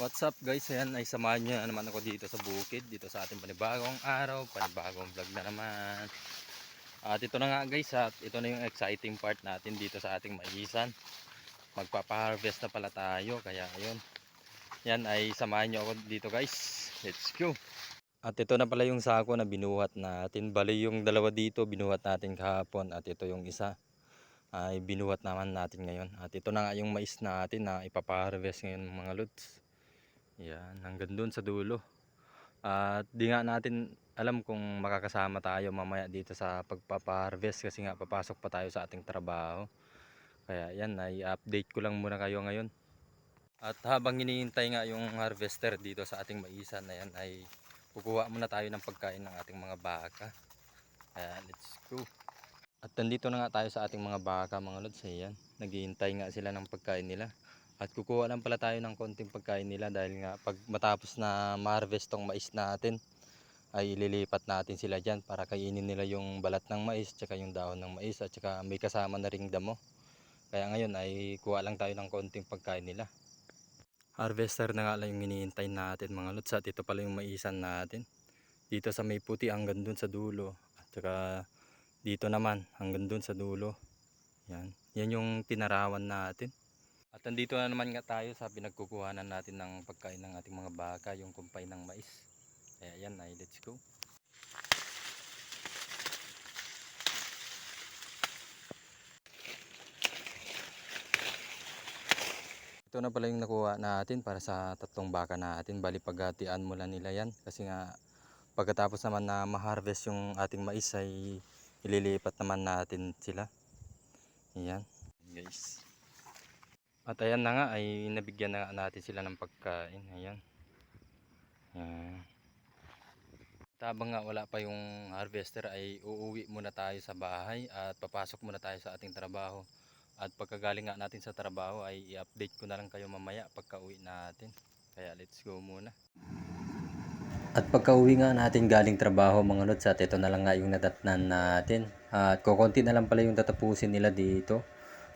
What's up guys, ayan ay samahan nyo na naman ako dito sa bukid, dito sa ating panibagong araw, panibagong vlog na naman. At ito na nga guys, at ito na yung exciting part natin dito sa ating maisan. Magpapa-harvest na pala tayo, kaya ayun. Yan ay samahan nyo ako dito guys, let's go. At ito na pala yung sako na binuhat natin, bali yung dalawa dito binuhat natin kahapon, at ito yung isa ay binuhat naman natin ngayon. At ito na nga yung mais natin na ipapa-harvest ngayon mga lods. Yan, hanggang dun sa dulo. At di nga natin alam kung makakasama tayo mamaya dito sa pagpapa-harvest kasi nga papasok pa tayo sa ating trabaho. Kaya yan, ay update ko lang muna kayo ngayon. At habang hinihintay nga yung harvester dito sa ating maisan na yan, ay kukuha muna tayo ng pagkain ng ating mga baka. Kaya let's go. At nandito na nga tayo sa ating mga baka mga lods. Ayan, naghihintay nga sila ng pagkain nila. At kukuha lang pala tayo ng konting pagkain nila dahil nga pag matapos na ma-harvest tong mais natin ay ililipat natin sila dyan para kainin nila yung balat ng mais tsaka yung dahon ng mais at tsaka may kasama na ring damo. Kaya ngayon ay kuha lang tayo ng konting pagkain nila. Harvester na nga lang yung hinihintay natin mga lods, at ito pala yung maisan natin. Dito sa may puti hanggang dun sa dulo at tsaka dito naman hanggang dun sa dulo. Yan yung tinarawan natin. At nandito na naman nga tayo sa pinagkukuhanan natin ng pagkain ng ating mga baka, yung kumpay ng mais. Kaya yan ay let's go. Ito na pala yung nakuha natin para sa tatlong baka natin. Bali paghatian mula nila yan kasi nga pagkatapos naman na ma-harvest yung ating mais ay ililipat naman natin sila. Ayan guys. At ayan na nga ay nabigyan na natin sila ng pagkain. Ayan. Ayan. Habang nga wala pa yung harvester ay uuwi muna tayo sa bahay at papasok muna tayo sa ating trabaho. At pagkagaling nga natin sa trabaho ay i-update ko na lang kayo mamaya pagka uwi natin. Kaya let's go muna. At pagka uwi nga natin galing trabaho mga lods, at ito na lang nga yung nadatnan natin. At kukunti na lang pala yung tatapusin nila dito.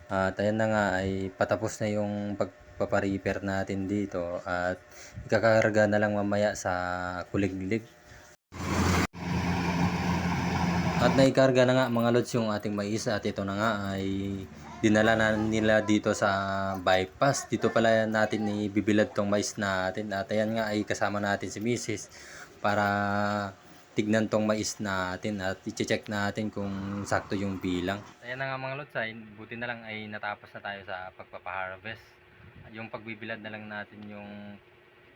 At ayan na nga ay patapos na yung pagpapariper natin dito. At ikakarga na lang mamaya sa kuliglig. At naikarga na nga mga lods yung ating mais, at ito na nga ay dinala na nila dito sa bypass. Dito pala natin ibibilad tong mais natin, at ayan nga ay kasama natin si Mrs. para tignan tong mais natin at i-check natin kung sakto yung bilang. Ayan na nga mga lods, ay buti na lang ay natapos na tayo sa pagpapa-harvest. Yung pagbibilad na lang natin yung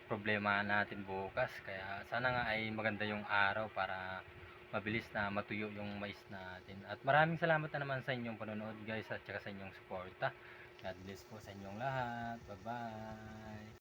problema natin bukas, kaya sana nga ay maganda yung araw para mabilis na matuyo yung mais natin. At maraming salamat na naman sa inyong panonood guys, at saka sa inyong suporta. God bless po sa inyong lahat. Bye bye.